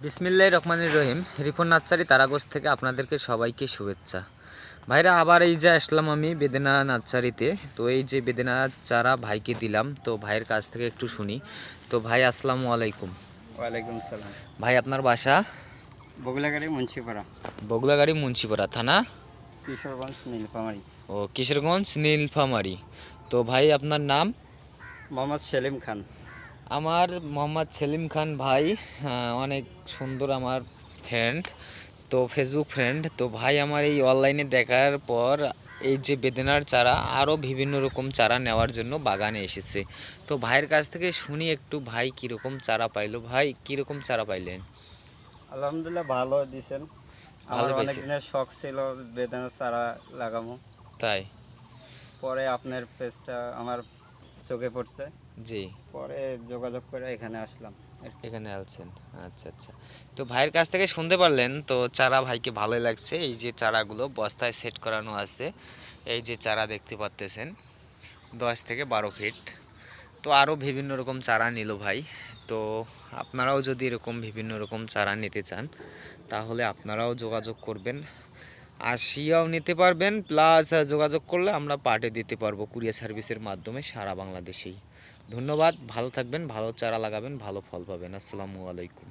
বিসমিল্লাহির রহমানির রহিম। রিপন নার্সারি তারাগঞ্জ থেকে আপনাদেরকে সবাইকে শুভেচ্ছা। ভাইরা, আবার এই যে আসলাম আমি বেদেনা নার্সারিতে। তো এই যে বেদেনা চারা ভাইকে দিলাম, তো ভাইয়ের কাছ থেকে একটু শুনি। তো ভাই, আসসালামু আলাইকুম। ওয়ালাইকুম সালাম। ভাই, আপনার বাসা? বগুলাগাড়ি মুন্সিপাড়া, বগুড়াগাড়ি মুন্সিপাড়া থানা। কিশোরগঞ্জ, নীলফামারী। ও, কিশোরগঞ্জ নীলফামারী। তো ভাই, আপনার নাম? মোহাম্মদ সেলিম খান। আমার মোহাম্মদ সেলিম খান ভাই। অনেক সুন্দর আমার ফ্রেন্ড, তো ফেসবুক ফ্রেন্ড। তো ভাই, আমার এই অনলাইনে দেখার পর এই যে বেদেনার চারা আরও বিভিন্ন রকম চারা নেওয়ার জন্য বাগানে এসেছে। তো ভাইয়ের কাছ থেকে শুনি একটু, ভাই কীরকম চারা পাইলো। ভাই, কীরকম চারা পাইলেন? আলহামদুলিল্লাহ, ভালো দিছেন। আমার ভালো অনেক পাইছে? দিনের শখ ছিল বেদানা চারা লাগাবো। তাই? পরে আপনার পেজটা আমার চোখে পড়ছে, জি। পরে যোগাযোগ করে এখানে আসলাম। এখানে আলছেন। আচ্ছা আচ্ছা। তো ভাইয়ের কাছ থেকে শুনতে পারলেন, তো চারা ভাইকে ভালোই লাগছে। এই যে চারাগুলো বস্তায় সেট করানো আছে, এই যে চারা দেখতে পাচ্তেছেন, 10 থেকে 12 ফিট। তো আরও বিভিন্ন রকম চারা নিল ভাই। তো আপনারাও যদি এরকম বিভিন্ন রকম চারা নিতে চান, তাহলে আপনারাও যোগাযোগ করবেন। আসিয়াও নিতে পারবেন, প্লাস যোগাযোগ করলে আমরা পাঠিয়ে দিতে পারবো কুরিয়ার সার্ভিসের মাধ্যমে সারা বাংলাদেশেই। ধন্যবাদ। ভালো থাকবেন, ভালো চারা লাগাবেন, ভালো ফল পাবেন। আসসালামু আলাইকুম।